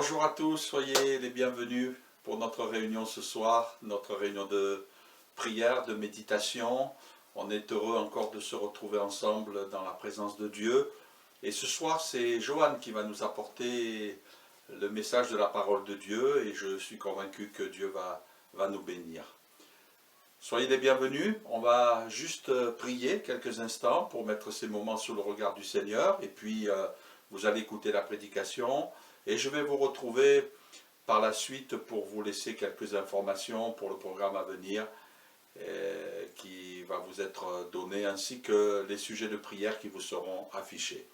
Bonjour à tous, soyez les bienvenus pour notre réunion ce soir, notre réunion de prière, de méditation. On est heureux encore de se retrouver ensemble dans la présence de Dieu. Et ce soir, c'est Joanne qui va nous apporter le message de la parole de Dieu et je suis convaincu que Dieu va nous bénir. Soyez les bienvenus, on va juste prier quelques instants pour mettre ces moments sous le regard du Seigneur et puis vous allez écouter la prédication. Et je vais vous retrouver par la suite pour vous laisser quelques informations pour le programme à venir qui va vous être donné, ainsi que les sujets de prière qui vous seront affichés.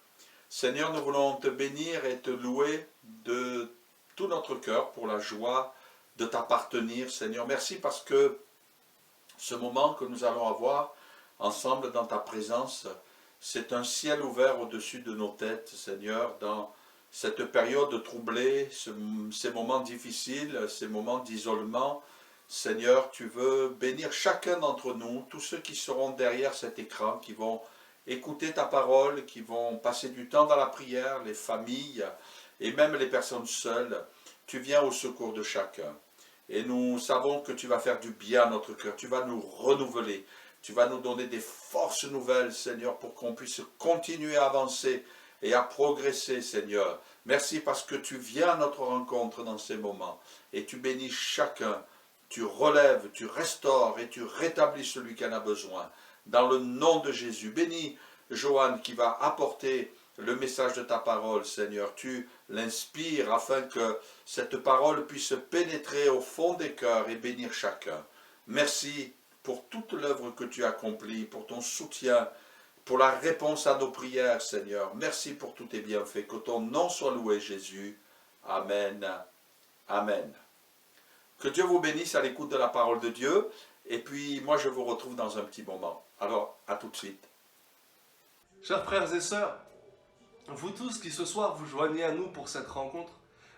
Seigneur, nous voulons te bénir et te louer de tout notre cœur pour la joie de t'appartenir, Seigneur. Merci parce que ce moment que nous allons avoir ensemble dans ta présence, c'est un ciel ouvert au-dessus de nos têtes, Seigneur, dans cette période troublée, ces moments difficiles, ces moments d'isolement. Seigneur, tu veux bénir chacun d'entre nous, tous ceux qui seront derrière cet écran, qui vont écouter ta parole, qui vont passer du temps dans la prière, les familles et même les personnes seules. Tu viens au secours de chacun. Et nous savons que tu vas faire du bien à notre cœur, tu vas nous renouveler, tu vas nous donner des forces nouvelles, Seigneur, pour qu'on puisse continuer à avancer et à progresser, Seigneur. Merci parce que tu viens à notre rencontre dans ces moments et tu bénis chacun, tu relèves, tu restaures et tu rétablis celui qui en a besoin. Dans le nom de Jésus, bénis Joanne qui va apporter le message de ta parole, Seigneur. Tu l'inspires afin que cette parole puisse pénétrer au fond des cœurs et bénir chacun. Merci pour toute l'œuvre que tu accomplis, pour ton soutien, pour la réponse à nos prières, Seigneur. Merci pour tous tes bienfaits. Que ton nom soit loué, Jésus. Amen. Amen. Que Dieu vous bénisse à l'écoute de la parole de Dieu. Et puis, moi, je vous retrouve dans un petit moment. Alors, à tout de suite. Chers frères et sœurs, vous tous qui ce soir vous joignez à nous pour cette rencontre,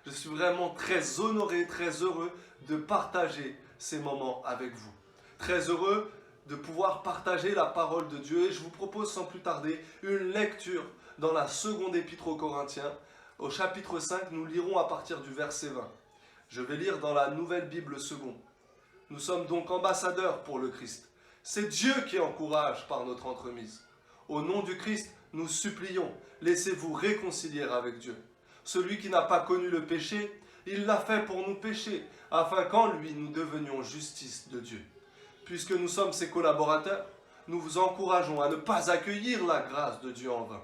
je suis vraiment très honoré, très heureux de partager ces moments avec vous. Très heureux de pouvoir partager la parole de Dieu et je vous propose sans plus tarder une lecture dans la seconde épître aux Corinthiens. Au chapitre 5, nous lirons à partir du verset 20. Je vais lire dans la Nouvelle Bible seconde. Nous sommes donc ambassadeurs pour le Christ. C'est Dieu qui encourage par notre entremise. Au nom du Christ, nous supplions, laissez-vous réconcilier avec Dieu. Celui qui n'a pas connu le péché, il l'a fait pour nous pécher, afin qu'en lui nous devenions justice de Dieu. Puisque nous sommes ses collaborateurs, nous vous encourageons à ne pas accueillir la grâce de Dieu en vain.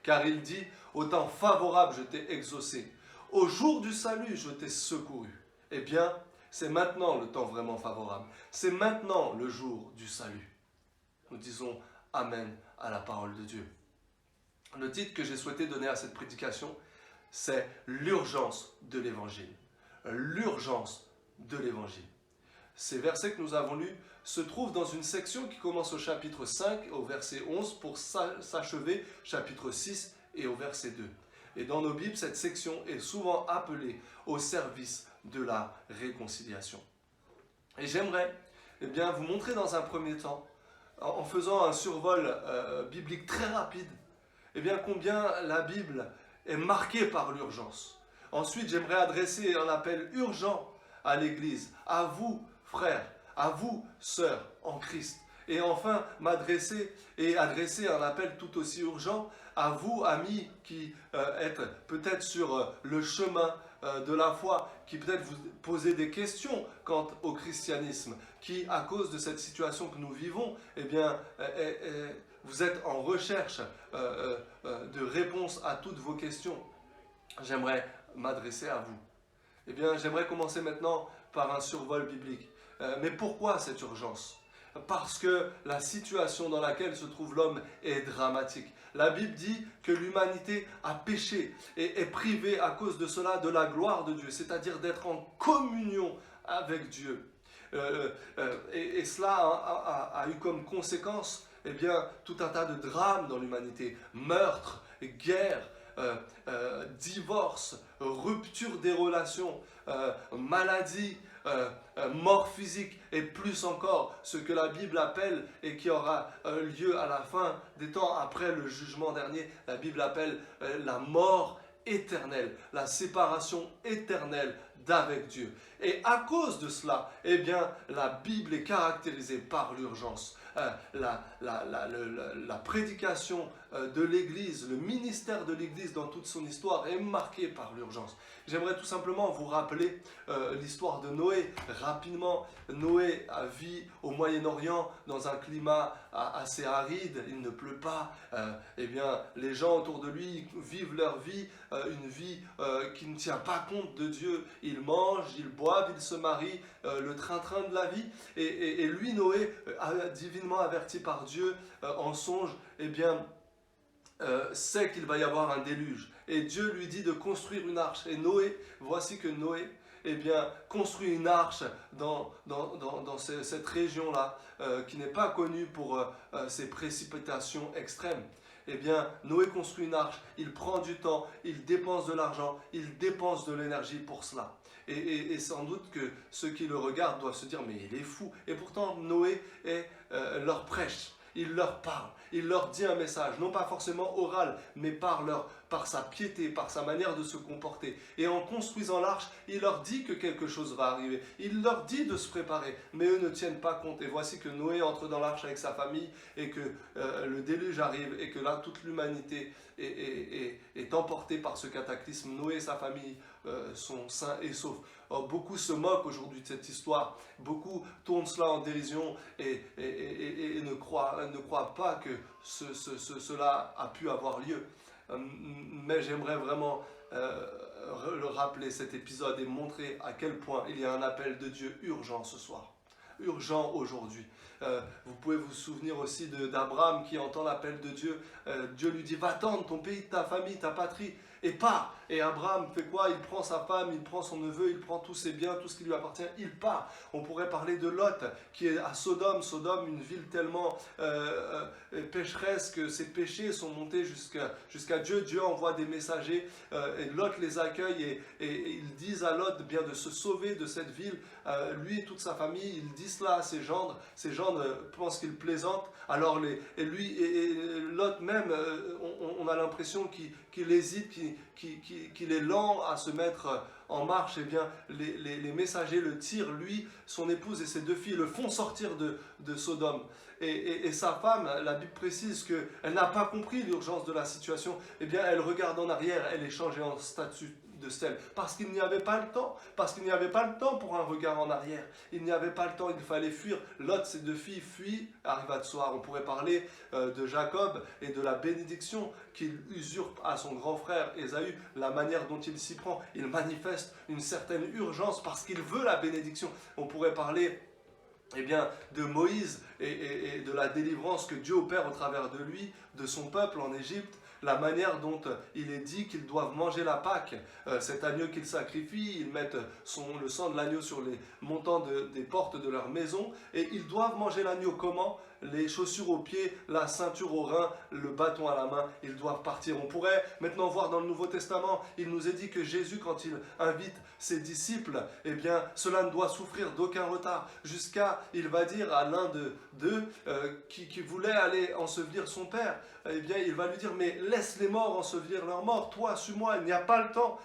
Car il dit, au temps favorable je t'ai exaucé, au jour du salut je t'ai secouru. Eh bien, c'est maintenant le temps vraiment favorable, c'est maintenant le jour du salut. Nous disons Amen à la parole de Dieu. Le titre que j'ai souhaité donner à cette prédication, c'est l'urgence de l'évangile. L'urgence de l'évangile. Ces versets que nous avons lus se trouvent dans une section qui commence au chapitre 5, au verset 11, pour s'achever chapitre 6 et au verset 2. Et dans nos Bibles, cette section est souvent appelée au service de la réconciliation. Et j'aimerais vous montrer dans un premier temps, en faisant un survol biblique très rapide, combien la Bible est marquée par l'urgence. Ensuite, j'aimerais adresser un appel urgent à l'Église, à vous, frères, à vous, sœurs, en Christ. Et enfin, m'adresser et adresser un appel tout aussi urgent à vous, amis, qui êtes peut-être sur le chemin de la foi, qui peut-être vous posez des questions quant au christianisme, qui, à cause de cette situation que nous vivons, vous êtes en recherche de réponses à toutes vos questions. J'aimerais m'adresser à vous. J'aimerais commencer maintenant par un survol biblique. Mais pourquoi cette urgence ? Parce que la situation dans laquelle se trouve l'homme est dramatique. La Bible dit que l'humanité a péché et est privée à cause de cela de la gloire de Dieu, c'est-à-dire d'être en communion avec Dieu. Et cela a eu comme conséquence tout un tas de drames dans l'humanité, meurtres, guerres, divorce, rupture des relations, maladie, mort physique et plus encore ce que la Bible appelle et qui aura lieu à la fin des temps après le jugement dernier, la Bible appelle la mort éternelle, la séparation éternelle d'avec Dieu. Et à cause de cela, eh bien, la Bible est caractérisée par l'urgence. La prédication de l'Église, le ministère de l'Église dans toute son histoire est marqué par l'urgence. J'aimerais tout simplement vous rappeler l'histoire de Noé. Rapidement, Noé vit au Moyen-Orient dans un climat assez aride, il ne pleut pas. Eh bien, les gens autour de lui vivent leur vie, une vie qui ne tient pas compte de Dieu. Ils mangent, ils boivent, ils se marient, le train-train de la vie. Et lui, Noé, divinement averti par Dieu en songe, eh bien, sait qu'il va y avoir un déluge. Et Dieu lui dit de construire une arche. Et Noé, voici que Noé, eh bien, construit une arche dans cette région-là, qui n'est pas connue pour ses précipitations extrêmes. Eh bien, Noé construit une arche, il prend du temps, il dépense de l'argent, il dépense de l'énergie pour cela. Et sans doute que ceux qui le regardent doivent se dire, mais il est fou. Et pourtant, Noé leur prêche. Il leur parle, il leur dit un message, non pas forcément oral, mais par sa piété, par sa manière de se comporter. Et en construisant l'arche, il leur dit que quelque chose va arriver. Il leur dit de se préparer, mais eux ne tiennent pas compte. Et voici que Noé entre dans l'arche avec sa famille et que le déluge arrive et que là, toute l'humanité est emportée par ce cataclysme. Noé et sa famille sont sains et saufs. Or, beaucoup se moquent aujourd'hui de cette histoire. Beaucoup tournent cela en dérision et ne croient pas que cela a pu avoir lieu. Mais j'aimerais vraiment le rappeler cet épisode et montrer à quel point il y a un appel de Dieu urgent ce soir. Urgent aujourd'hui. Vous pouvez vous souvenir aussi d'Abraham qui entend l'appel de Dieu. Dieu lui dit, va-t'en de ton pays, de ta famille, ta patrie, et part. Et Abraham fait quoi? Il prend sa femme, il prend son neveu, il prend tous ses biens, tout ce qui lui appartient, il part. On pourrait parler de Lot qui est à Sodome. Sodome, une ville tellement pécheresse que ses péchés sont montés jusqu'à Dieu. Dieu envoie des messagers et Lot les accueille et ils disent à Lot bien de se sauver de cette ville. Lui et toute sa famille, il dit cela à ses gendres. Ses gendres pensent qu'il plaisante. Alors Lot même, on a l'impression qu'il hésite, qu'il est lent à se mettre en marche. Eh bien, les messagers le tirent, lui, son épouse et ses deux filles, le font sortir de Sodome. Et sa femme, la Bible précise qu'elle n'a pas compris l'urgence de la situation. Eh bien, elle regarde en arrière, elle est changée en statue de sel, parce qu'il n'y avait pas le temps, pour un regard en arrière. Il n'y avait pas le temps, il fallait fuir. Lot, ses deux filles fuient, arriva de soir. On pourrait parler de Jacob et de la bénédiction qu'il usurpe à son grand frère Ésaü, la manière dont il s'y prend. Il manifeste une certaine urgence parce qu'il veut la bénédiction. On pourrait parler de Moïse et de la délivrance que Dieu opère au travers de lui, de son peuple en Égypte. La manière dont il est dit qu'ils doivent manger la Pâque, cet agneau qu'ils sacrifient, ils mettent le sang de l'agneau sur les montants des portes de leur maison, et ils doivent manger l'agneau comment? Les chaussures aux pieds, la ceinture aux reins, le bâton à la main, ils doivent partir. On pourrait maintenant voir dans le Nouveau Testament, il nous est dit que Jésus, quand il invite ses disciples, eh bien, cela ne doit souffrir d'aucun retard, jusqu'à, il va dire à l'un d'eux qui voulait aller ensevelir son père, eh bien, il va lui dire, mais laisse les morts ensevelir leurs morts, toi, suis-moi, il n'y a pas le temps.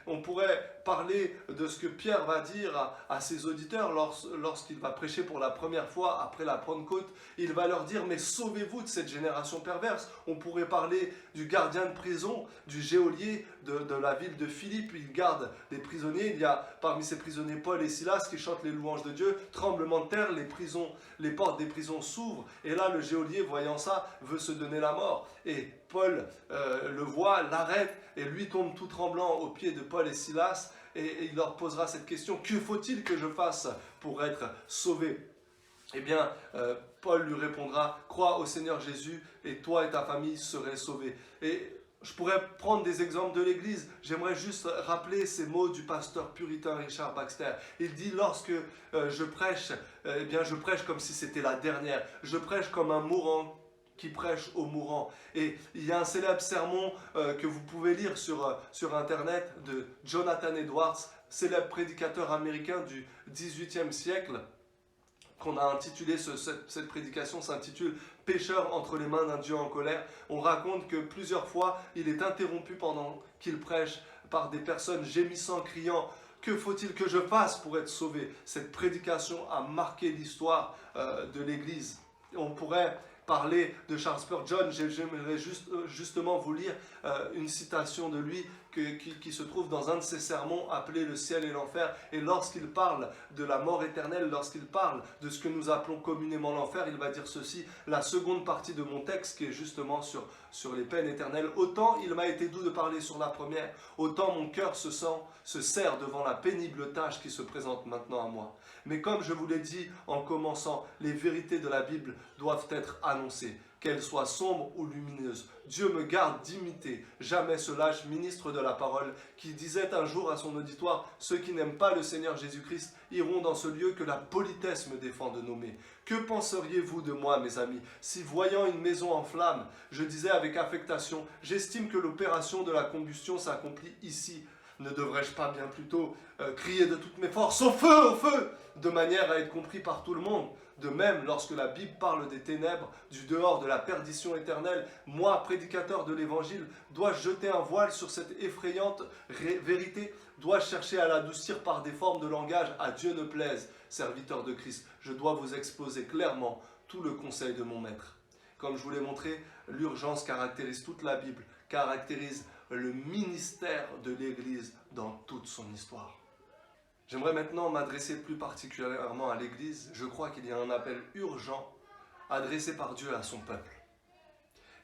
On pourrait parler de ce que Pierre va dire à ses auditeurs lorsqu'il va prêcher pour la première fois après la Pentecôte. Il va leur dire, mais sauvez-vous de cette génération perverse. On pourrait parler du gardien de prison, du geôlier de la ville de Philippe. Il garde des prisonniers. Il y a parmi ces prisonniers Paul et Silas qui chantent les louanges de Dieu. Tremblement de terre, les portes des prisons s'ouvrent. Et là, le geôlier, voyant ça, veut se donner la mort. Et Paul le voit, l'arrête, et lui tombe tout tremblant aux pieds de Paul et Silas, et il leur posera cette question, que faut-il que je fasse pour être sauvé? Eh bien, Paul lui répondra, crois au Seigneur Jésus, et toi et ta famille serez sauvés. Et je pourrais prendre des exemples de l'Église. J'aimerais juste rappeler ces mots du pasteur puritain Richard Baxter. Il dit, lorsque je prêche, eh bien, je prêche comme si c'était la dernière. Je prêche comme un mourant qui prêche aux mourants. Et il y a un célèbre sermon que vous pouvez lire sur Internet de Jonathan Edwards, célèbre prédicateur américain du XVIIIe siècle, qu'on a intitulé, cette prédication s'intitule « Pécheur entre les mains d'un Dieu en colère ». On raconte que plusieurs fois, il est interrompu pendant qu'il prêche par des personnes gémissant, criant « Que faut-il que je fasse pour être sauvé ?» Cette prédication a marqué l'histoire de l'Église. On pourrait parler de Charles Spurgeon. J'aimerais justement vous lire une citation de lui qui se trouve dans un de ses sermons appelé « Le ciel et l'enfer ». Et lorsqu'il parle de la mort éternelle, lorsqu'il parle de ce que nous appelons communément l'enfer, il va dire ceci: la seconde partie de mon texte, qui est justement sur les peines éternelles, autant il m'a été doux de parler sur la première, autant mon cœur se serre devant la pénible tâche qui se présente maintenant à moi. Mais comme je vous l'ai dit en commençant, les vérités de la Bible doivent être annoncées, qu'elles soient sombres ou lumineuses. Dieu me garde d'imiter jamais ce lâche ministre de la parole qui disait un jour à son auditoire: ceux qui n'aiment pas le Seigneur Jésus-Christ iront dans ce lieu que la politesse me défend de nommer. Que penseriez-vous de moi, mes amis, si voyant une maison en flammes, je disais avec affectation: j'estime que l'opération de la combustion s'accomplit ici. Ne devrais-je pas bien plutôt crier de toutes mes forces: au feu, de manière à être compris par tout le monde? De même, lorsque la Bible parle des ténèbres, du dehors, de la perdition éternelle, moi, prédicateur de l'Évangile, dois-je jeter un voile sur cette effrayante vérité? Dois-je chercher à l'adoucir par des formes de langage? À Dieu ne plaise, serviteur de Christ, je dois vous exposer clairement tout le conseil de mon maître. Comme je vous l'ai montré, l'urgence caractérise toute la Bible, caractérise le ministère de l'Église dans toute son histoire. J'aimerais maintenant m'adresser plus particulièrement à l'Église. Je crois qu'il y a un appel urgent adressé par Dieu à son peuple.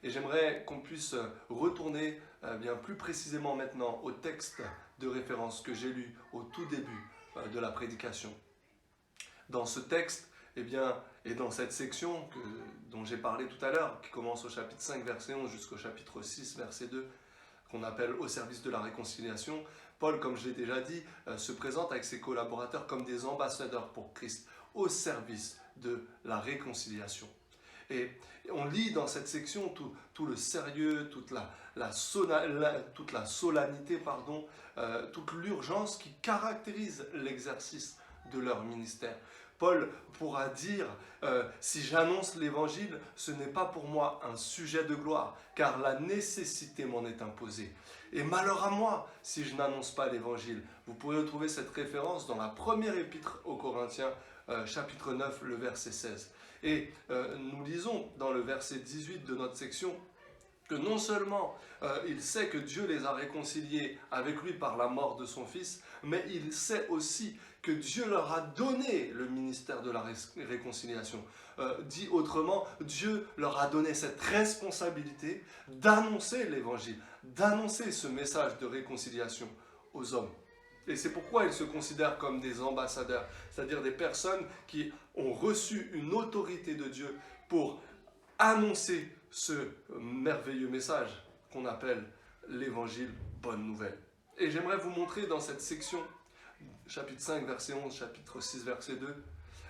Et j'aimerais qu'on puisse retourner bien plus précisément maintenant au texte de référence que j'ai lu au tout début de la prédication. Dans ce texte, et dans cette section dont j'ai parlé tout à l'heure, qui commence au chapitre 5, verset 11 jusqu'au chapitre 6, verset 2, qu'on appelle au service de la réconciliation, Paul, comme je l'ai déjà dit, se présente avec ses collaborateurs comme des ambassadeurs pour Christ, au service de la réconciliation. Et on lit dans cette section tout le sérieux, toute la solennité, toute l'urgence qui caractérise l'exercice de leur ministère. Paul pourra dire si j'annonce l'évangile, ce n'est pas pour moi un sujet de gloire, car la nécessité m'en est imposée. Et malheur à moi si je n'annonce pas l'évangile. Vous pourrez retrouver cette référence dans la première épître aux Corinthiens, chapitre 9, le verset 16. Et nous lisons dans le verset 18 de notre section que non seulement il sait que Dieu les a réconciliés avec lui par la mort de son Fils, mais il sait aussi que Dieu leur a donné le ministère de la réconciliation. Dit autrement, Dieu leur a donné cette responsabilité d'annoncer l'évangile, d'annoncer ce message de réconciliation aux hommes. Et c'est pourquoi ils se considèrent comme des ambassadeurs, c'est-à-dire des personnes qui ont reçu une autorité de Dieu pour annoncer ce merveilleux message qu'on appelle l'évangile bonne nouvelle. Et j'aimerais vous montrer dans cette section, chapitre 5, verset 11, chapitre 6, verset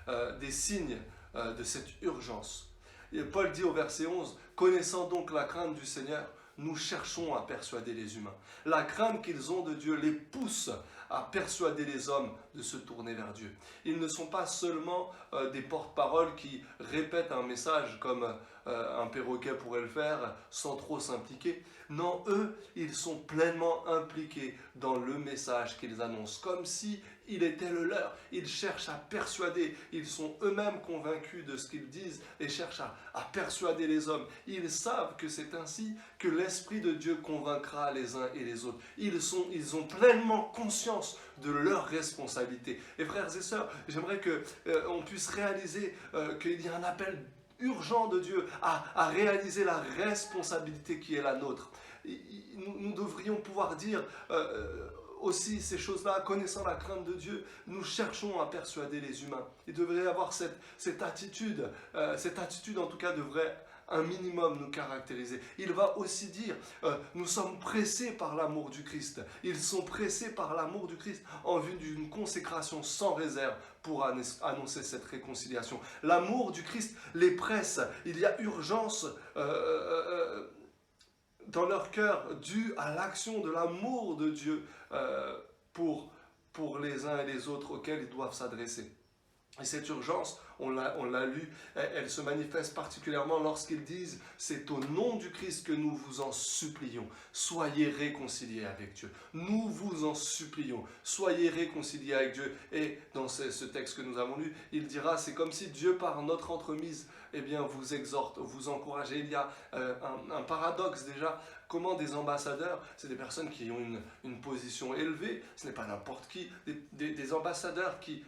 2, des signes de cette urgence. Et Paul dit au verset 11, « Connaissant donc la crainte du Seigneur, nous cherchons à persuader les humains. » La crainte qu'ils ont de Dieu les pousse à persuader les hommes de se tourner vers Dieu. Ils ne sont pas seulement des porte-paroles qui répètent un message comme un perroquet pourrait le faire sans trop s'impliquer. Non, eux, ils sont pleinement impliqués dans le message qu'ils annoncent, comme si il était le leur. Ils cherchent à persuader, ils sont eux-mêmes convaincus de ce qu'ils disent et cherchent à persuader les hommes. Ils savent que c'est ainsi que l'Esprit de Dieu convaincra les uns et les autres. Ils ont pleinement conscience de leur responsabilité. Et frères et sœurs, j'aimerais qu'on puisse réaliser qu'il y a un appel urgent de Dieu à réaliser la responsabilité qui est la nôtre. Nous devrions pouvoir dire aussi ces choses-là, connaissant la crainte de Dieu, nous cherchons à persuader les humains. Il devrait y avoir cette attitude en tout cas devrait un minimum nous caractériser. Il va aussi dire, nous sommes pressés par l'amour du Christ. Ils sont pressés par l'amour du Christ en vue d'une consécration sans réserve pour annoncer cette réconciliation. L'amour du Christ les presse. Il y a urgence dans leur cœur due à l'action de l'amour de Dieu pour les uns et les autres auxquels ils doivent s'adresser. Et cette urgence, on l'a lu, elle se manifeste particulièrement lorsqu'ils disent « C'est au nom du Christ que nous vous en supplions, soyez réconciliés avec Dieu. » Nous vous en supplions, soyez réconciliés avec Dieu. Et dans ce texte que nous avons lu, il dira « C'est comme si Dieu, par notre entremise, eh bien, vous exhorte, vous encourage. » Et il y a un paradoxe déjà. Comment des ambassadeurs, c'est des personnes qui ont une position élevée, ce n'est pas n'importe qui, des ambassadeurs qui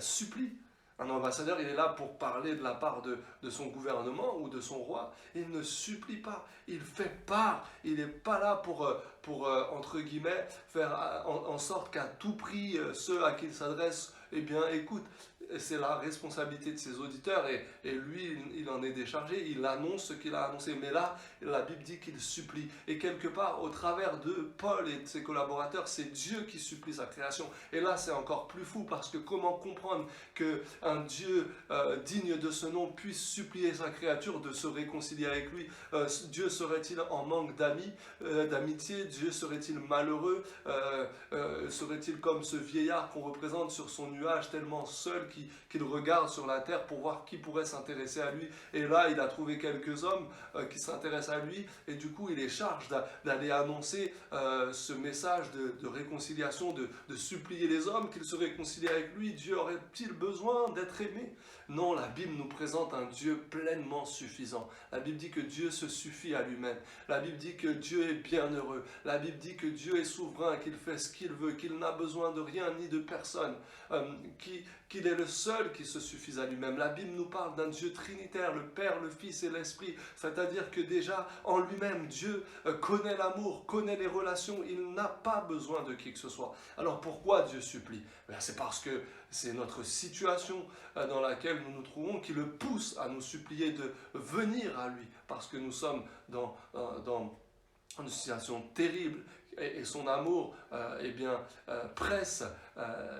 supplie. Un ambassadeur, il est là pour parler de la part de son gouvernement ou de son roi. Il ne supplie pas, il fait part. Il n'est pas là pour entre guillemets, faire en sorte qu'à tout prix, ceux à qui il s'adresse, eh bien, écoute, c'est la responsabilité de ses auditeurs et lui, il en est déchargé, il annonce ce qu'il a annoncé. Mais là, la Bible dit qu'il supplie. Et quelque part, au travers de Paul et de ses collaborateurs, c'est Dieu qui supplie sa création. Et là, c'est encore plus fou parce que comment comprendre qu'un Dieu digne de ce nom puisse supplier sa créature de se réconcilier avec lui? Dieu serait-il en manque d'amitié? Dieu serait-il malheureux? Serait-il comme ce vieillard qu'on représente sur son nuage, tellement seul qu'il regarde sur la terre pour voir qui pourrait s'intéresser à lui? Et là, il a trouvé quelques hommes qui s'intéressent à lui, et du coup, il est charge d'aller annoncer ce message de réconciliation, de supplier les hommes qu'ils se réconcilient avec lui. Dieu aurait-il besoin d'être aimé? Non, la Bible nous présente un Dieu pleinement suffisant. La Bible dit que Dieu se suffit à lui-même. La Bible dit que Dieu est bienheureux. La Bible dit que Dieu est souverain, qu'il fait ce qu'il veut, qu'il n'a besoin de rien ni de personne, qu'il est le seul qui se suffise à lui-même. La Bible nous parle d'un Dieu trinitaire, le Père, le Fils et l'Esprit. C'est-à-dire que déjà, en lui-même, Dieu connaît l'amour, connaît les relations. Il n'a pas besoin de qui que ce soit. Alors pourquoi Dieu supplie? C'est parce que c'est notre situation dans laquelle nous nous trouvons qui le pousse à nous supplier de venir à lui, parce que nous sommes dans une situation terrible et son amour presse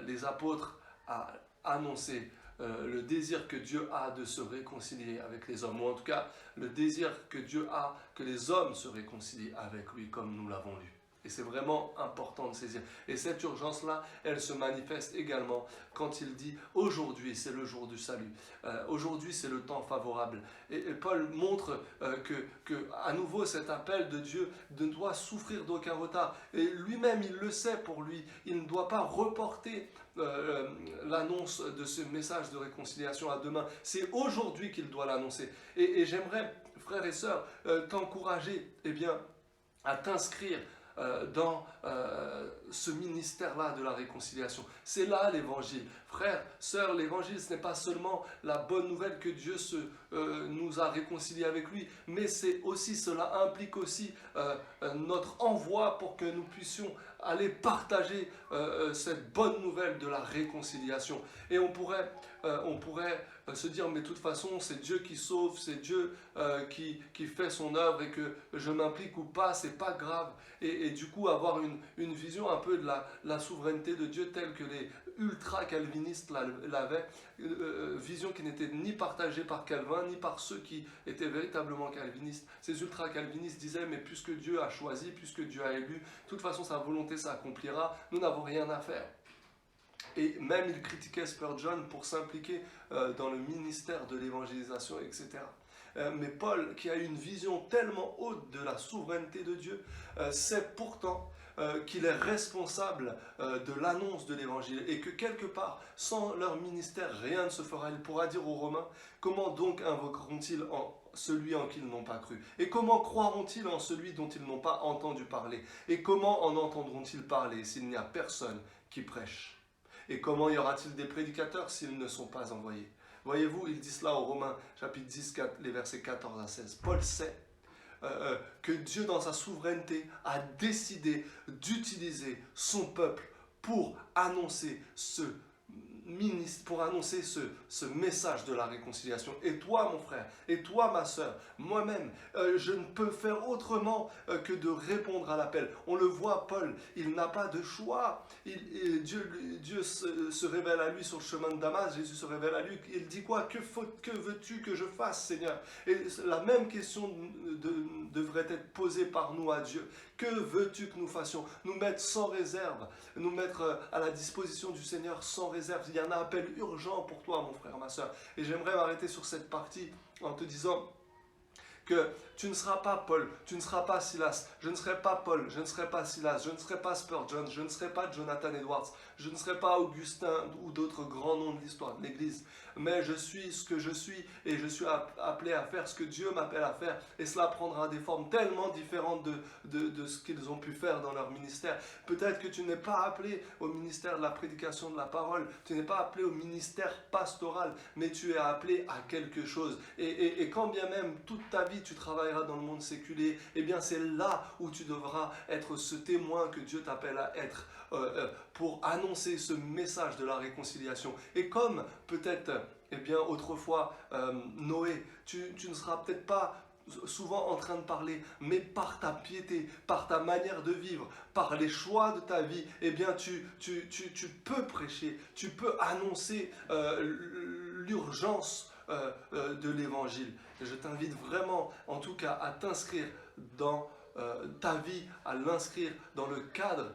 les apôtres à annoncer le désir que Dieu a de se réconcilier avec les hommes, ou en tout cas le désir que Dieu a que les hommes se réconcilient avec lui, comme nous l'avons lu. Et c'est vraiment important de saisir. Et cette urgence-là, elle se manifeste également quand il dit « Aujourd'hui, c'est le jour du salut. Aujourd'hui, c'est le temps favorable. » Et Paul montre que à nouveau, cet appel de Dieu ne doit souffrir d'aucun retard. Et lui-même, il le sait pour lui. Il ne doit pas reporter l'annonce de ce message de réconciliation à demain. C'est aujourd'hui qu'il doit l'annoncer. Et j'aimerais, frères et sœurs, t'encourager à t'inscrire dans ce ministère-là de la réconciliation. C'est là l'évangile. Frères, sœurs, l'évangile, ce n'est pas seulement la bonne nouvelle que Dieu nous a réconciliés avec lui, mais cela implique aussi notre envoi pour que nous puissions aller partager cette bonne nouvelle de la réconciliation. Et on pourrait se dire, mais de toute façon, c'est Dieu qui sauve, c'est Dieu qui fait son œuvre, et que je m'implique ou pas, c'est pas grave. Et du coup, avoir une vision un peu de la souveraineté de Dieu telle que les ultra-calvinistes l'avaient, vision qui n'était ni partagée par Calvin, ni par ceux qui étaient véritablement calvinistes. Ces ultra-calvinistes disaient, mais puisque Dieu a choisi, puisque Dieu a élu, de toute façon sa volonté s'accomplira, nous n'avons rien à faire. Et même il critiquait Spurgeon pour s'impliquer dans le ministère de l'évangélisation, etc. Mais Paul, qui a une vision tellement haute de la souveraineté de Dieu, sait pourtant qu'il est responsable de l'annonce de l'évangile, et que quelque part, sans leur ministère, rien ne se fera. Il pourra dire aux Romains, comment donc invoqueront-ils celui en qui ils n'ont pas cru? Et comment croiront-ils en celui dont ils n'ont pas entendu parler? Et comment en entendront-ils parler s'il n'y a personne qui prêche? Et comment y aura-t-il des prédicateurs s'ils ne sont pas envoyés? Voyez-vous, il dit cela aux Romains, chapitre 10, les versets 14 à 16. Paul sait que Dieu, dans sa souveraineté, a décidé d'utiliser son peuple pour annoncer ce message de la réconciliation. Et toi, mon frère, et toi, ma sœur, moi-même, je ne peux faire autrement que de répondre à l'appel. On le voit, Paul, il n'a pas de choix. Dieu se révèle à lui sur le chemin de Damas, Jésus se révèle à lui, il dit quoi? Que veux-tu que je fasse, Seigneur? Et la même question devrait être posée par nous à Dieu. Que veux-tu que nous fassions? Nous mettre sans réserve, nous mettre à la disposition du Seigneur sans réserve. Il n'y y a un appel urgent pour toi, mon frère, ma soeur. Et j'aimerais m'arrêter sur cette partie en te disant que tu ne seras pas Paul, tu ne seras pas Silas, je ne serai pas Paul, je ne serai pas Silas, je ne serai pas Spurgeon, je ne serai pas Jonathan Edwards, je ne serai pas Augustin ou d'autres grands noms de l'histoire de l'Église, mais je suis ce que je suis et je suis appelé à faire ce que Dieu m'appelle à faire, et cela prendra des formes tellement différentes de ce qu'ils ont pu faire dans leur ministère. Peut-être que tu n'es pas appelé au ministère de la prédication de la parole, tu n'es pas appelé au ministère pastoral, mais tu es appelé à quelque chose, et quand bien même toute ta vie tu travailleras dans le monde séculier, eh bien c'est là où tu devras être ce témoin que Dieu t'appelle à être pour annoncer ce message de la réconciliation. Et comme peut-être, eh bien autrefois Noé, tu ne seras peut-être pas souvent en train de parler, mais par ta piété, par ta manière de vivre, par les choix de ta vie, eh bien tu peux prêcher, tu peux annoncer l'urgence de l'évangile. Et je t'invite vraiment, en tout cas, à t'inscrire dans ta vie, à l'inscrire dans le cadre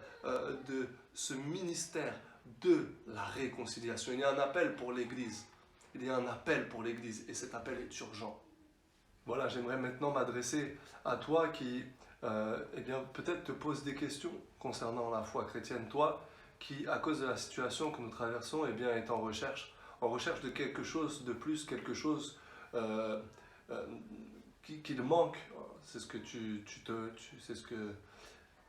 de ce ministère de la réconciliation. Il y a un appel pour l'Église. Il y a un appel pour l'Église et cet appel est urgent. Voilà, j'aimerais maintenant m'adresser à toi qui, eh bien, peut-être te pose des questions concernant la foi chrétienne. Toi qui, à cause de la situation que nous traversons, eh bien, est en recherche de quelque chose de plus, quelque chose qu'il manque. C'est ce que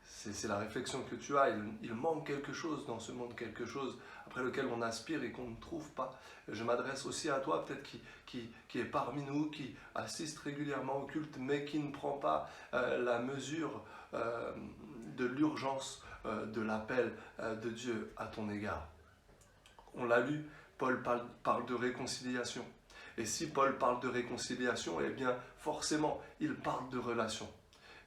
c'est la réflexion que tu as. Il manque quelque chose dans ce monde, quelque chose après lequel on aspire et qu'on ne trouve pas. Je m'adresse aussi à toi, peut-être qui est parmi nous, qui assiste régulièrement au culte, mais qui ne prend pas la mesure de l'urgence de l'appel de Dieu à ton égard. On l'a lu, Paul parle de réconciliation. Et si Paul parle de réconciliation, eh bien forcément, il parle de relation.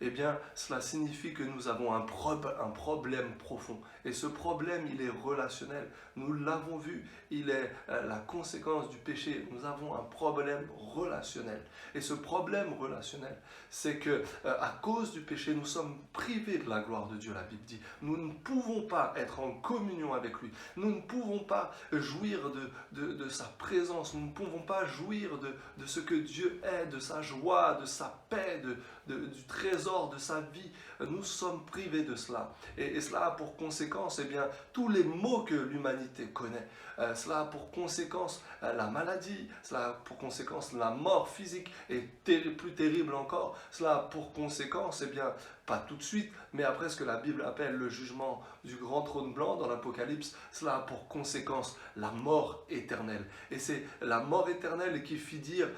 Eh bien, cela signifie que nous avons un problème profond. Et ce problème, il est relationnel. Nous l'avons vu, il est la conséquence du péché. Nous avons un problème relationnel. Et ce problème relationnel, c'est que à cause du péché, nous sommes privés de la gloire de Dieu, la Bible dit. Nous ne pouvons pas être en communion avec lui. Nous ne pouvons pas jouir de sa présence. Nous ne pouvons pas jouir de ce que Dieu est, de sa joie, de sa paix, du trésor de sa vie. Nous sommes privés de cela. Et cela a pour conséquence, eh bien, tous les maux que l'humanité connaît. Cela a pour conséquence la maladie, cela a pour conséquence la mort physique, et plus terrible encore, cela a pour conséquence, eh bien, pas tout de suite, mais après ce que la Bible appelle le jugement du grand trône blanc dans l'Apocalypse, cela a pour conséquence la mort éternelle. Et c'est la mort éternelle qui fit dire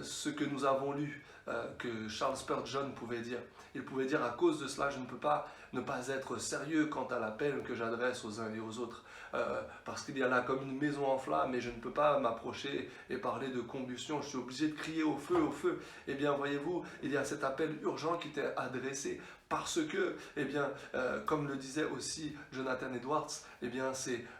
ce que nous avons lu, que Charles Spurgeon pouvait dire. Il pouvait dire, à cause de cela, je ne peux pas ne pas être sérieux quant à l'appel que j'adresse aux uns et aux autres, parce qu'il y a là comme une maison en flammes et je ne peux pas m'approcher et parler de combustion, je suis obligé de crier au feu, au feu. Eh bien, voyez-vous, il y a cet appel urgent qui t'est adressé parce que, eh bien, comme le disait aussi Jonathan Edwards, eh bien,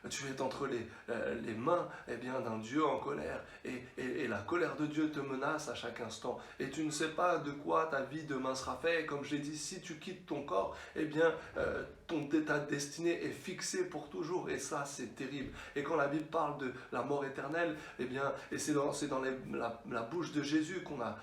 tu es entre les mains, eh bien, d'un Dieu en colère, et la colère de Dieu te menace à chaque instant, et tu ne sais pas de quoi ta vie demain sera faite. Comme je l'ai dit, si tu quittes ton corps, eh bien, ta destinée est fixée pour toujours, et ça, c'est terrible. Et quand la Bible parle de la mort éternelle, eh bien, et c'est dans la bouche de Jésus qu'on a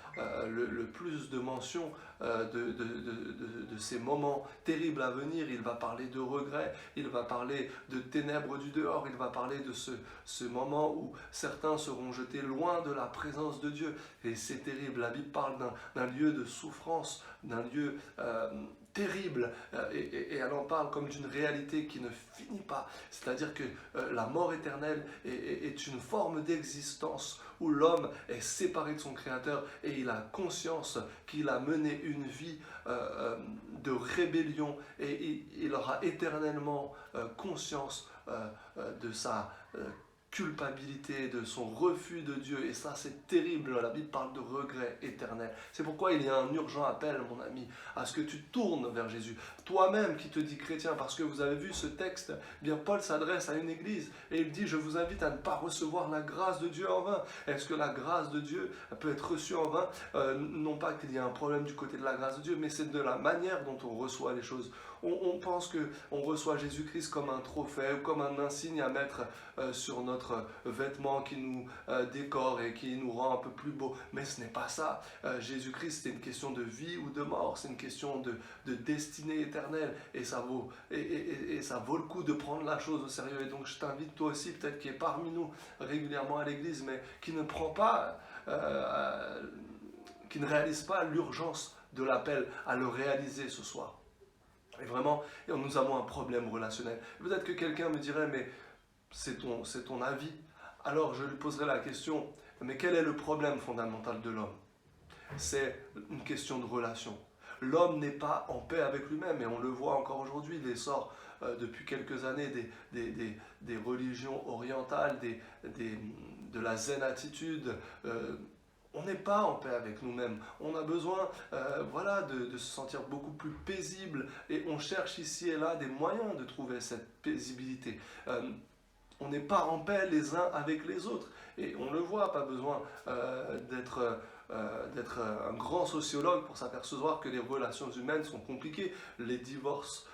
le plus de mentions de ces moments terribles à venir. Il va parler de regret, il va parler de ténèbres du dehors, il va parler de ce moment où certains seront jetés loin de la présence de Dieu. Et c'est terrible. La Bible parle d'un lieu de souffrance, d'un lieu terrible, et elle en parle comme d'une réalité qui ne finit pas. C'est-à-dire que la mort éternelle est une forme d'existence où l'homme est séparé de son Créateur et il a conscience qu'il a mené une vie de rébellion, et il aura éternellement conscience de sa culpabilité, de son refus de Dieu, et ça c'est terrible. La Bible parle de regret éternel. C'est pourquoi il y a un urgent appel, mon ami, à ce que tu tournes vers Jésus. Toi-même qui te dis chrétien, parce que vous avez vu ce texte, eh bien Paul s'adresse à une église et il dit, je vous invite à ne pas recevoir la grâce de Dieu en vain. Est-ce que la grâce de Dieu peut être reçue en vain? Non pas qu'il y a un problème du côté de la grâce de Dieu, mais c'est de la manière dont on reçoit les choses. On pense qu'on reçoit Jésus-Christ comme un trophée ou comme un insigne à mettre sur notre vêtement qui nous décore et qui nous rend un peu plus beau. Mais ce n'est pas ça. Jésus-Christ, c'est une question de vie ou de mort. C'est une question de destinée éternelle. Et ça vaut le coup de prendre la chose au sérieux. Et donc je t'invite toi aussi, peut-être qui est parmi nous régulièrement à l'église, mais qui ne prend pas, qui ne réalise pas l'urgence de l'appel à le réaliser ce soir. Et vraiment, nous avons un problème relationnel. Peut-être que quelqu'un me dirait, mais c'est ton avis. Alors je lui poserai la question, mais quel est le problème fondamental de l'homme? C'est une question de relation. L'homme n'est pas en paix avec lui-même, et on le voit encore aujourd'hui, l'essor depuis quelques années des religions orientales, de la zen attitude. On n'est pas en paix avec nous-mêmes. On a besoin de se sentir beaucoup plus paisible, et on cherche ici et là des moyens de trouver cette paisibilité. On n'est pas en paix les uns avec les autres. Et on le voit, pas besoin d'être un grand sociologue pour s'apercevoir que les relations humaines sont compliquées. Les divorces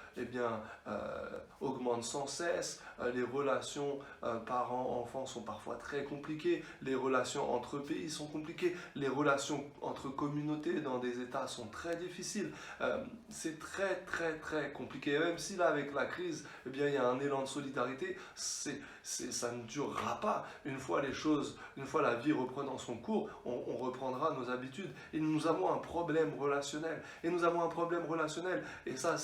augmentent sans cesse. Les relations parents-enfants sont parfois très compliquées. Les relations entre pays sont compliquées. Les relations entre communautés dans des États sont très difficiles. C'est très très très compliqué. Et même si là, avec la crise, il y a un élan de solidarité, ça ne durera pas. Une fois la vie reprenant son cours, on reprendra nos habitudes. Et nous avons un problème relationnel. Et ça,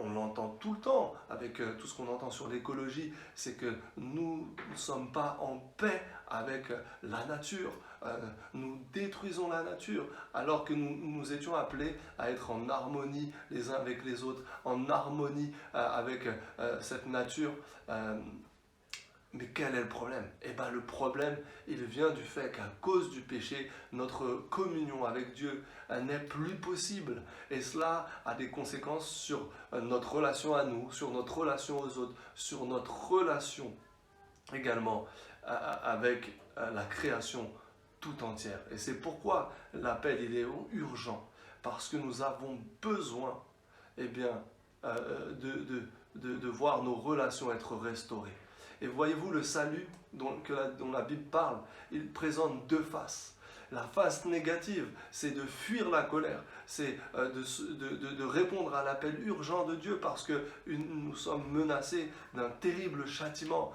on l'entend tout le temps avec tout ce qu'on entend sur l'écologie, c'est que nous ne sommes pas en paix avec la nature. Nous détruisons la nature alors que nous étions appelés à être en harmonie les uns avec les autres, en harmonie avec cette nature. Mais quel est le problème? Le problème, il vient du fait qu'à cause du péché, notre communion avec Dieu n'est plus possible. Et cela a des conséquences sur notre relation à nous, sur notre relation aux autres, sur notre relation également avec la création tout entière. Et c'est pourquoi l'appel, il est urgent. Parce que nous avons besoin de voir nos relations être restaurées. Et voyez-vous, le salut dont la Bible parle, il présente deux faces. La face négative, c'est de fuir la colère, c'est de répondre à l'appel urgent de Dieu parce que nous sommes menacés d'un terrible châtiment,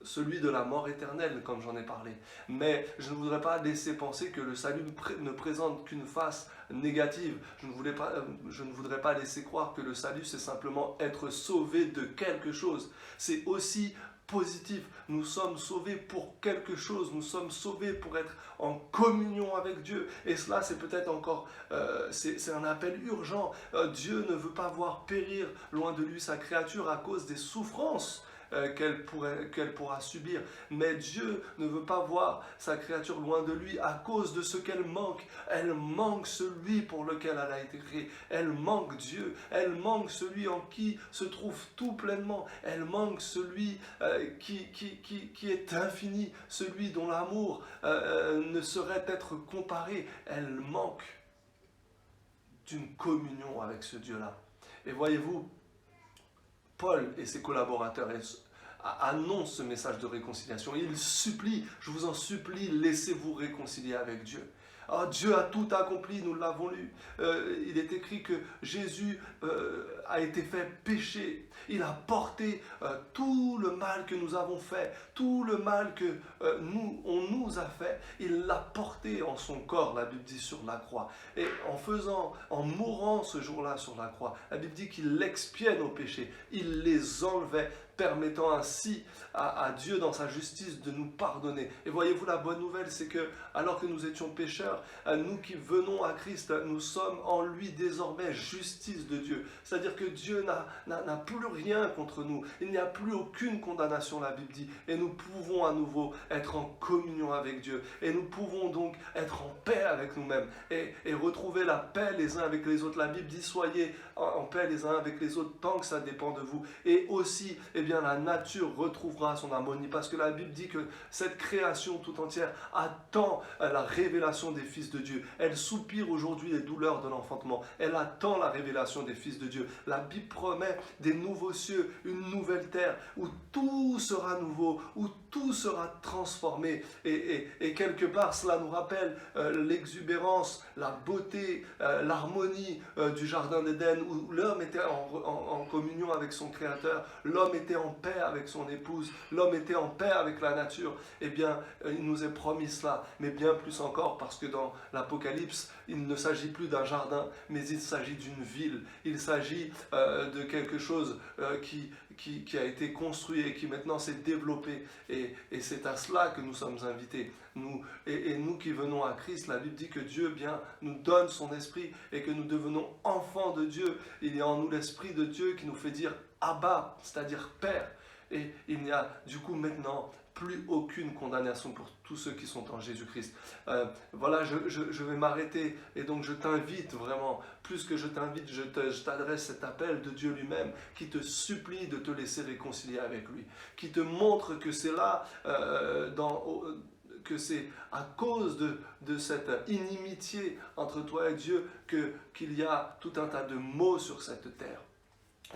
celui de la mort éternelle, comme j'en ai parlé. Mais je ne voudrais pas laisser penser que le salut ne présente qu'une face négative. Je ne voudrais pas laisser croire que le salut, c'est simplement être sauvé de quelque chose. C'est aussi positif. Nous sommes sauvés pour quelque chose. Nous sommes sauvés pour être en communion avec Dieu. Et cela, c'est peut-être encore, c'est un appel urgent. Dieu ne veut pas voir périr loin de lui sa créature à cause des souffrances qu'elle pourra subir. Mais Dieu ne veut pas voir sa créature loin de lui à cause de ce qu'elle manque. Elle manque celui pour lequel elle a été créée. Elle manque Dieu. Elle manque celui en qui se trouve tout pleinement. Elle manque celui qui est infini, celui dont l'amour ne saurait être comparé. Elle manque d'une communion avec ce Dieu-là. Et voyez-vous, Paul et ses collaborateurs annoncent ce message de réconciliation. Ils supplient, je vous en supplie, laissez-vous réconcilier avec Dieu. Oh, Dieu a tout accompli, nous l'avons lu. Il est écrit que Jésus a été fait péché. Il a porté tout le mal que nous avons fait, tout le mal que on nous a fait. Il l'a porté en son corps, la Bible dit, sur la croix. Et en mourant ce jour-là sur la croix, la Bible dit qu'il expiait nos péchés. Il les enlevait, permettant ainsi à Dieu dans sa justice de nous pardonner. Et voyez-vous, la bonne nouvelle, c'est que alors que nous étions pécheurs, nous qui venons à Christ, nous sommes en lui désormais justice de Dieu. C'est-à-dire que Dieu n'a plus rien contre nous. Il n'y a plus aucune condamnation, la Bible dit. Et nous pouvons à nouveau être en communion avec Dieu. Et nous pouvons donc être en paix avec nous-mêmes et retrouver la paix les uns avec les autres. La Bible dit, soyez en paix les uns avec les autres tant que ça dépend de vous. Et aussi, bien la nature retrouvera son harmonie. Parce que la Bible dit que cette création tout entière attend la révélation des fils de Dieu. Elle soupire aujourd'hui les douleurs de l'enfantement. Elle attend la révélation des fils de Dieu. La Bible promet des nouveaux cieux, une nouvelle terre, où tout sera nouveau, où tout sera transformé. Et quelque part, cela nous rappelle l'exubérance, la beauté, l'harmonie du Jardin d'Éden, où l'homme était en communion avec son Créateur, l'homme était en paix avec son épouse, l'homme était en paix avec la nature. Eh bien, il nous est promis cela, mais bien plus encore, parce que dans l'Apocalypse, il ne s'agit plus d'un jardin, mais il s'agit d'une ville. Il s'agit de quelque chose qui a été construit et qui maintenant s'est développé. Et c'est à cela que nous sommes invités. Nous qui venons à Christ, la Bible dit que Dieu nous donne son esprit et que nous devenons enfants de Dieu. Il y a en nous l'esprit de Dieu qui nous fait dire Abba, c'est-à-dire Père. Et il n'y a du coup maintenant plus aucune condamnation pour tous ceux qui sont en Jésus-Christ. Voilà, je vais m'arrêter et donc je t'invite vraiment, plus que je t'invite, je t'adresse cet appel de Dieu lui-même qui te supplie de te laisser réconcilier avec lui, qui te montre que c'est là, que c'est à cause de cette inimitié entre toi et Dieu qu'il y a tout un tas de maux sur cette terre.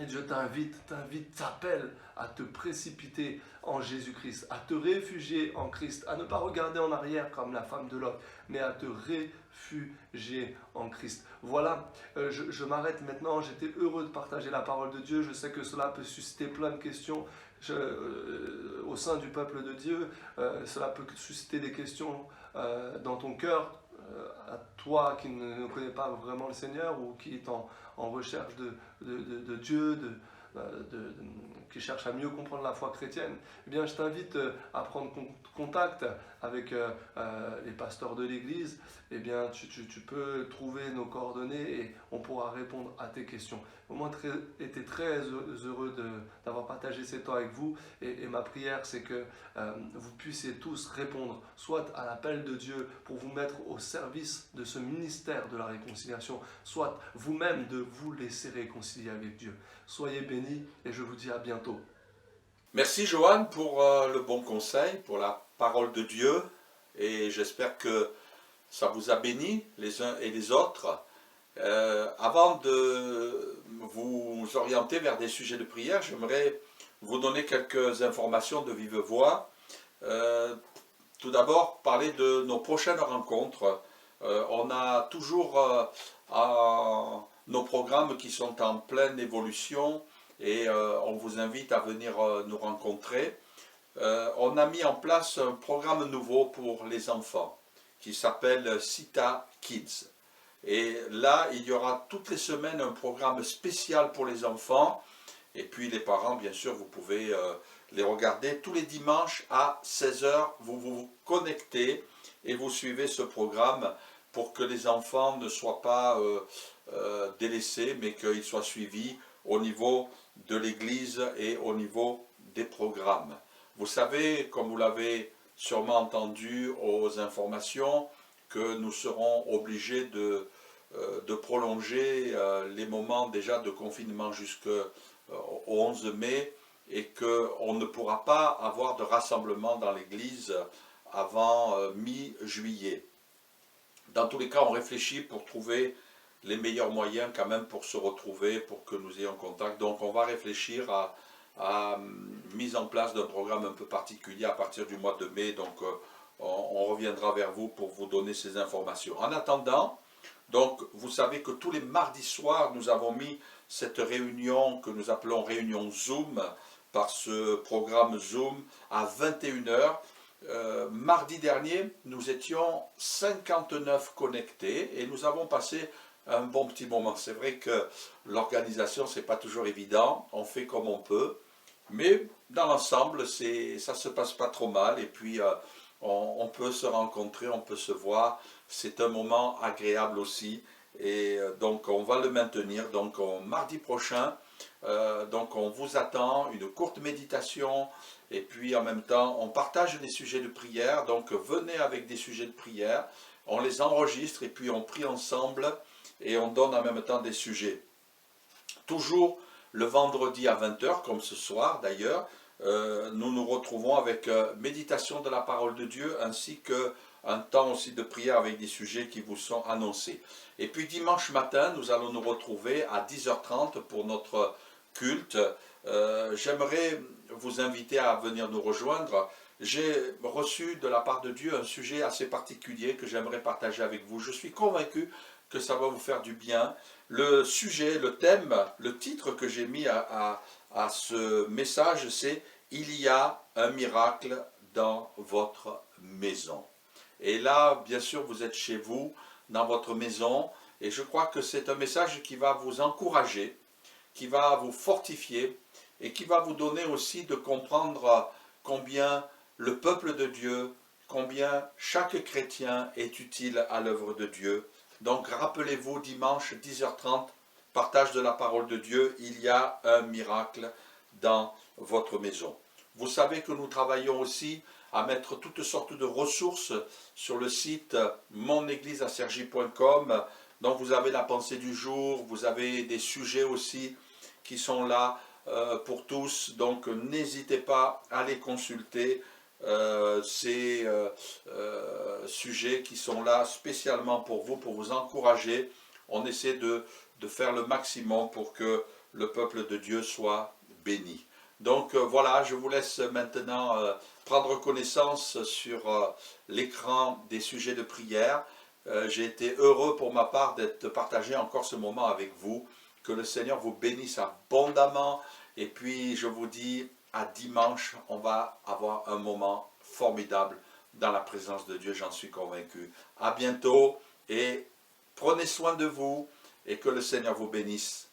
Et je t'appelle à te précipiter en Jésus-Christ, à te réfugier en Christ, à ne pas regarder en arrière comme la femme de Lot, mais à te réfugier en Christ. Voilà, je m'arrête maintenant. J'étais heureux de partager la parole de Dieu. Je sais que cela peut susciter plein de questions au sein du peuple de Dieu. Cela peut susciter des questions dans ton cœur, à toi qui ne connais pas vraiment le Seigneur ou qui est en recherche de Dieu, qui cherche à mieux comprendre la foi chrétienne. Eh bien, je t'invite à prendre contact avec les pasteurs de l'Église. Eh bien, tu peux trouver nos coordonnées et on pourra répondre à tes questions. Moi, été très heureux d'avoir partagé ces temps avec vous et ma prière, c'est que vous puissiez tous répondre soit à l'appel de Dieu pour vous mettre au service de ce ministère de la réconciliation, soit vous-même de vous laisser réconcilier avec Dieu. Soyez bénis et je vous dis à bientôt. Merci Johan pour le bon conseil, pour la parole de Dieu, et j'espère que ça vous a béni les uns et les autres. Avant de vous orienter vers des sujets de prière, j'aimerais vous donner quelques informations de vive voix. Tout d'abord, parler de nos prochaines rencontres. On a toujours nos programmes qui sont en pleine évolution et on vous invite à venir nous rencontrer. On a mis en place un programme nouveau pour les enfants qui s'appelle Sita Kids. Et là, il y aura toutes les semaines un programme spécial pour les enfants. Et puis les parents, bien sûr, vous pouvez les regarder tous les dimanches à 16 h. Vous vous connectez et vous suivez ce programme pour que les enfants ne soient pas délaissés, mais qu'ils soient suivis au niveau de l'Église et au niveau des programmes. Vous savez, comme vous l'avez sûrement entendu aux informations, que nous serons obligés de prolonger les moments déjà de confinement jusqu'au 11 mai et qu'on ne pourra pas avoir de rassemblement dans l'église avant mi-juillet. Dans tous les cas, on réfléchit pour trouver les meilleurs moyens quand même pour se retrouver, pour que nous ayons contact. Donc on va réfléchir à mise en place d'un programme un peu particulier à partir du mois de mai. Donc on reviendra vers vous pour vous donner ces informations. En attendant, donc vous savez que tous les mardis soirs, nous avons mis cette réunion que nous appelons réunion Zoom, par ce programme Zoom à 21 h. Mardi dernier, nous étions 59 connectés et nous avons passé un bon petit moment. C'est vrai que l'organisation, c'est pas toujours évident, on fait comme on peut, mais dans l'ensemble, ça se passe pas trop mal et puis on peut se rencontrer, on peut se voir, c'est un moment agréable aussi et donc on va le maintenir. Donc mardi prochain, donc on vous attend, une courte méditation et puis en même temps on partage des sujets de prière. Donc venez avec des sujets de prière, on les enregistre et puis on prie ensemble et on donne en même temps des sujets. Toujours le vendredi à 20 h, comme ce soir d'ailleurs, nous nous retrouvons avec méditation de la parole de Dieu, ainsi qu'un temps aussi de prière avec des sujets qui vous sont annoncés. Et puis dimanche matin, nous allons nous retrouver à 10 h 30 pour notre culte. J'aimerais vous inviter à venir nous rejoindre. J'ai reçu de la part de Dieu un sujet assez particulier que j'aimerais partager avec vous. Je suis convaincu que ça va vous faire du bien. Le sujet, le thème, le titre que j'ai mis à ce message, c'est « Il y a un miracle dans votre maison ». Et là, bien sûr, vous êtes chez vous, dans votre maison, et je crois que c'est un message qui va vous encourager, qui va vous fortifier, et qui va vous donner aussi de comprendre combien le peuple de Dieu, combien chaque chrétien est utile à l'œuvre de Dieu. Donc rappelez-vous, dimanche 10 h 30, partage de la parole de Dieu, il y a un miracle dans votre maison. Vous savez que nous travaillons aussi à mettre toutes sortes de ressources sur le site monégliseasergi.com. Donc vous avez la pensée du jour, vous avez des sujets aussi qui sont là pour tous. Donc n'hésitez pas à les consulter. Ces sujets qui sont là spécialement pour vous encourager. On essaie de faire le maximum pour que le peuple de Dieu soit béni. Donc voilà, je vous laisse maintenant prendre connaissance sur l'écran des sujets de prière. J'ai été heureux pour ma part d'être partagé encore ce moment avec vous. Que le Seigneur vous bénisse abondamment. Et puis je vous dis à dimanche, on va avoir un moment formidable dans la présence de Dieu, j'en suis convaincu. À bientôt et prenez soin de vous et que le Seigneur vous bénisse